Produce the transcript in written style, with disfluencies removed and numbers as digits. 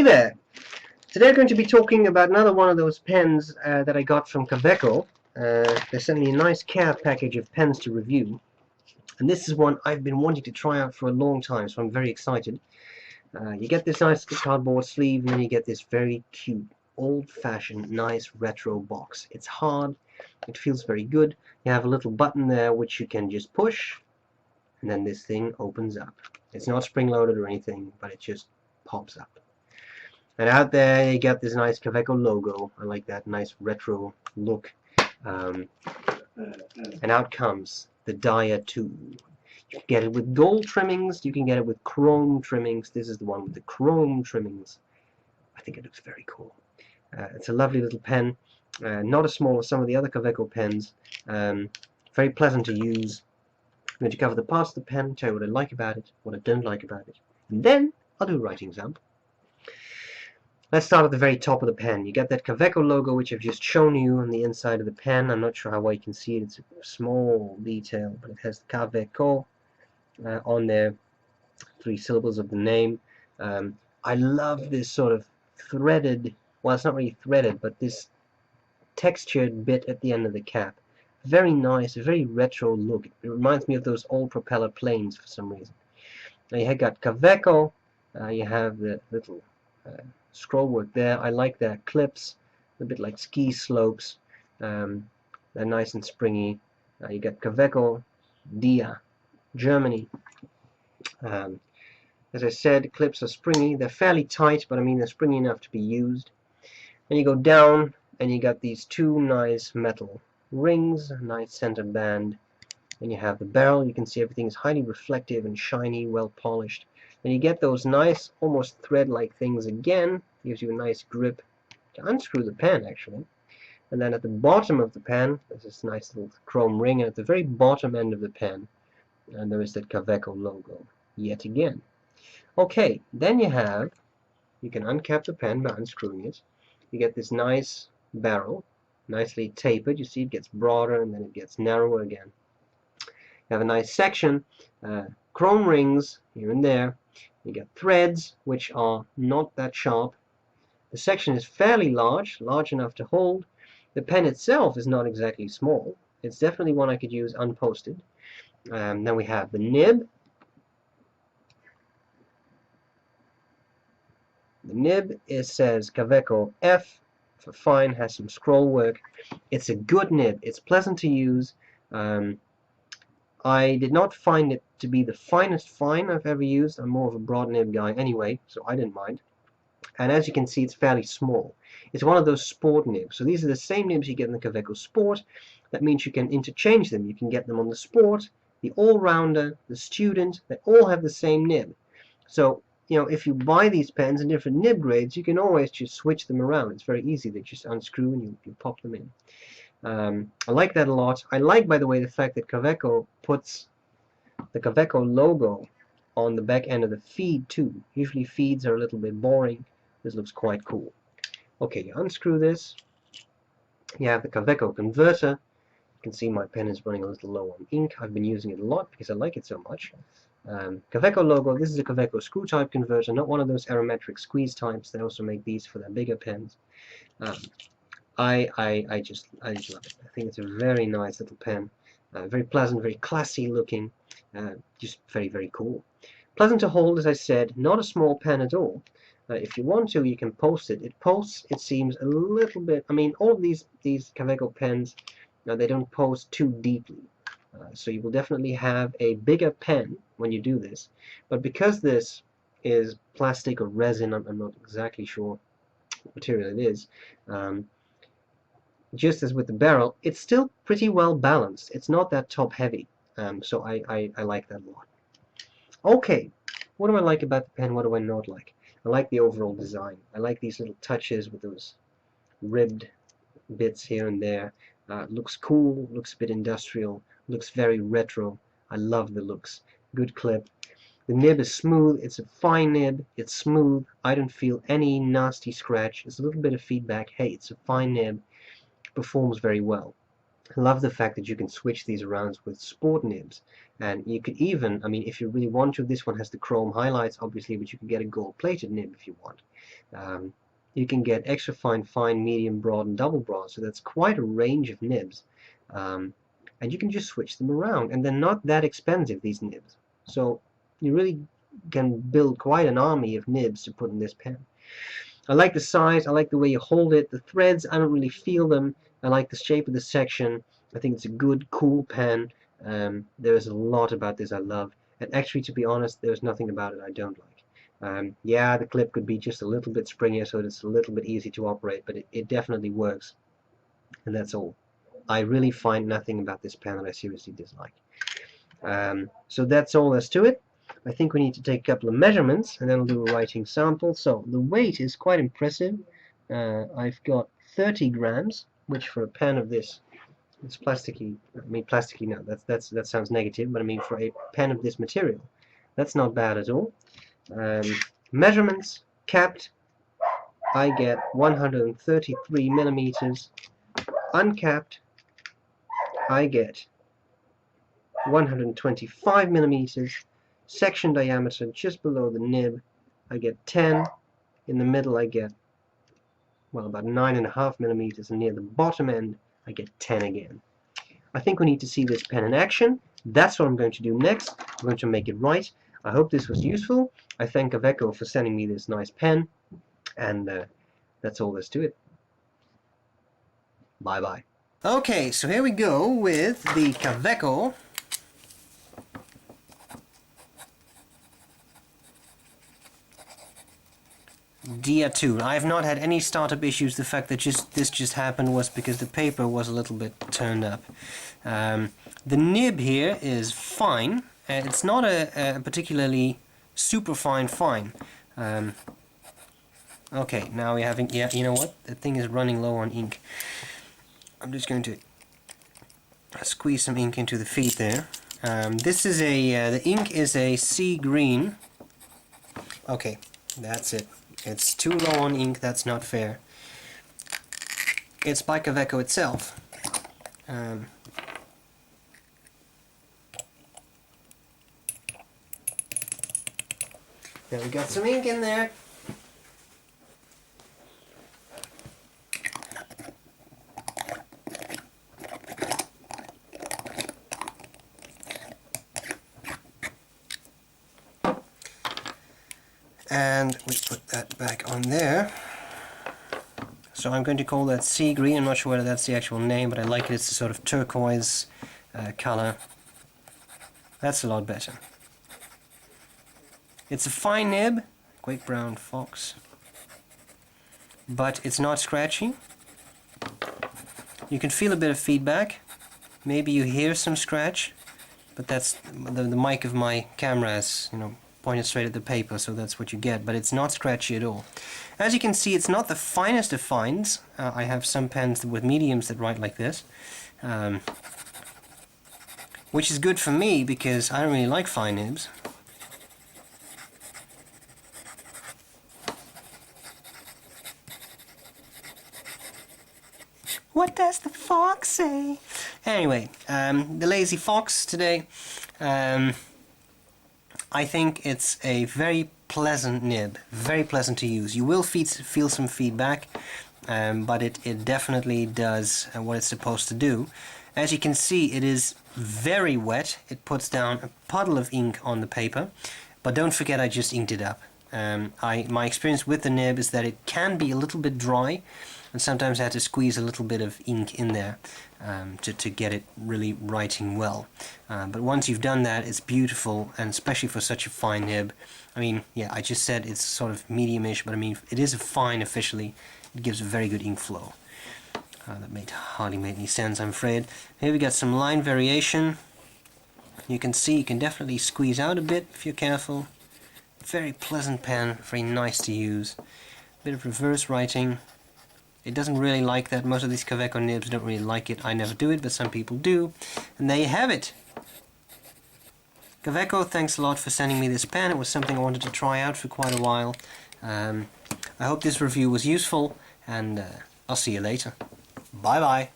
Hey there! Today I'm going to be talking about another one of those pens that I got from Kaweco. They sent me a nice care package of pens to review, and this is one I've been wanting to try out for a long time, so I'm very excited. You get this nice cardboard sleeve, and then you get this very cute, old-fashioned, nice retro box. It's hard, it feels very good. You have a little button there which you can just push, and then this thing opens up. It's not spring-loaded or anything, but it just pops up. And out there you get this nice Kaweco logo. I like that nice retro look. And out comes the Dia2. You can get it with gold trimmings, you can get it with chrome trimmings. This is the one with the chrome trimmings. I think it looks very cool. It's a lovely little pen, not as small as some of the other Kaweco pens. Very pleasant to use. I'm going to cover the parts of the pen, tell you what I like about it, what I don't like about it, and then I'll do a writing example. Let's start at the very top of the pen. You get that Kaweco logo which I've just shown you on the inside of the pen. I'm not sure how well you can see it. It's a small detail, but it has the Kaweco on there. 3 syllables of the name. I love this sort of threaded, well, it's not really threaded, but this textured bit at the end of the cap. Very nice, a very retro look. It reminds me of those old propeller planes for some reason. Now you have got Kaweco. You have the little scroll work there. I like their clips, a bit like ski slopes. They're nice and springy. You got Kaweco Dia, Germany. As I said, clips are springy. They're fairly tight, but I mean they're springy enough to be used. And you go down, and you got these 2 nice metal rings, a nice center band. And you have the barrel. You can see everything is highly reflective and shiny, well polished. And you get those nice, almost thread-like things again. Gives you a nice grip to unscrew the pen, actually. And then at the bottom of the pen, there's this nice little chrome ring. And at the very bottom end of the pen, and there is that Kaweco logo, yet again. Okay, then you can uncap the pen by unscrewing it. You get this nice barrel, nicely tapered. You see it gets broader and then it gets narrower again. You have a nice section, chrome rings here and there. You get threads which are not that sharp. The section is fairly large enough to hold. The pen itself is not exactly small. It's definitely one I could use unposted. Then we have the nib. The nib says Kaweco F for fine, has some scroll work. It's a good nib. It's pleasant to use. I did not find it to be the finest fine I've ever used. I'm more of a broad nib guy anyway, so I didn't mind. And as you can see, it's fairly small. It's one of those sport nibs. So these are the same nibs you get in the Kaweco Sport. That means you can interchange them. You can get them on the Sport, the All-Rounder, the Student. They all have the same nib. So, you know, if you buy these pens in different nib grades, you can always just switch them around. It's very easy. They just unscrew and you pop them in. I like that a lot. I like, by the way, the fact that Kaweco puts the Kaweco logo on the back end of the feed too. Usually feeds are a little bit boring. This looks quite cool. Okay, you unscrew this. You have the Kaweco converter. You can see my pen is running a little low on ink. I've been using it a lot because I like it so much. Kaweco logo. This is a Kaweco screw type converter, not one of those aromatic squeeze types. They also make these for their bigger pens. I just love it. I think it's a very nice little pen. Very pleasant, very classy looking. Just very, very cool. Pleasant to hold, as I said. Not a small pen at all. If you want to, you can post it. It posts, it seems, a little bit. I mean, all of these Kaweco pens, they don't post too deeply. So you will definitely have a bigger pen when you do this. But because this is plastic or resin, I'm not exactly sure what material it is. Just as with the barrel, it's still pretty well balanced. It's not that top heavy. So I like that a lot. Okay, what do I like about the pen? What do I not like? I like the overall design. I like these little touches with those ribbed bits here and there. Looks cool, looks a bit industrial, looks very retro. I love the looks. Good clip. The nib is smooth. It's a fine nib. It's smooth. I don't feel any nasty scratch. There's a little bit of feedback. Hey, it's a fine nib. Performs very well. I love the fact that you can switch these around with sport nibs, and you could even, I mean, if you really want to, this one has the chrome highlights obviously, but you can get a gold-plated nib if you want. You can get extra fine, fine, medium, broad, and double broad, so that's quite a range of nibs. And you can just switch them around, and they're not that expensive, these nibs. So you really can build quite an army of nibs to put in this pen. I like the size, I like the way you hold it. The threads, I don't really feel them. I like the shape of the section. I think it's a good, cool pen. There's a lot about this I love. And actually, to be honest, there's nothing about it I don't like. Yeah, the clip could be just a little bit springier so it's a little bit easy to operate, but it definitely works. And that's all. I really find nothing about this pen that I seriously dislike. So that's all there's to it. I think we need to take a couple of measurements and then we'll do a writing sample. So the weight is quite impressive. I've got 30 grams, which for a pen of this, it's plasticky. I mean, plasticky now. That sounds negative, but I mean for a pen of this material, that's not bad at all. Measurements capped, I get 133 millimeters. Uncapped, I get 125 millimeters. Section diameter just below the nib, I get 10. In the middle, I get, well, about 9.5 millimeters, and near the bottom end, I get 10 again. I think we need to see this pen in action. That's what I'm going to do next. I'm going to make it right. I hope this was useful. I thank Kaweco for sending me this nice pen, and that's all there's to it. Bye bye. Okay, so here we go with the Kaweco Dia2. I have not had any startup issues. The fact that this just happened was because the paper was a little bit turned up. The nib here is fine. It's not a particularly super fine. Okay, now we're having, yeah, you know what? The thing is running low on ink. I'm just going to squeeze some ink into the feed there. This is the ink is a sea green. Okay, that's it. It's too low on ink, that's not fair. It's by Kaweco itself. Now we got some ink in there. And we put that back on there. So I'm going to call that sea green. I'm not sure whether that's the actual name, but I like it. It's a sort of turquoise color. That's a lot better. It's a fine nib, Kaweco Brown Fox, but it's not scratchy. You can feel a bit of feedback. Maybe you hear some scratch, but that's the mic of my camera is, you know, pointed straight at the paper, so that's what you get, but it's not scratchy at all. As you can see, it's not the finest of fines. I have some pens with mediums that write like this, which is good for me because I don't really like fine nibs. What does the fox say? Anyway, the lazy fox today. I think it's a very pleasant nib, very pleasant to use. You will feel some feedback, but it definitely does what it's supposed to do. As you can see, it is very wet. It puts down a puddle of ink on the paper, but don't forget I just inked it up. My experience with the nib is that it can be a little bit dry, and sometimes I had to squeeze a little bit of ink in there to get it really writing well. But once you've done that, it's beautiful, and especially for such a fine nib. I mean, yeah, I just said it's sort of medium-ish, but I mean, it is a fine officially. It gives a very good ink flow. That hardly made any sense, I'm afraid. Here we got some line variation. You can see you can definitely squeeze out a bit if you're careful. Very pleasant pen, very nice to use. Bit of reverse writing. It doesn't really like that. Most of these Kaweco nibs don't really like it. I never do it, but some people do. And there you have it. Kaweco, thanks a lot for sending me this pen. It was something I wanted to try out for quite a while. I hope this review was useful, and I'll see you later. Bye bye.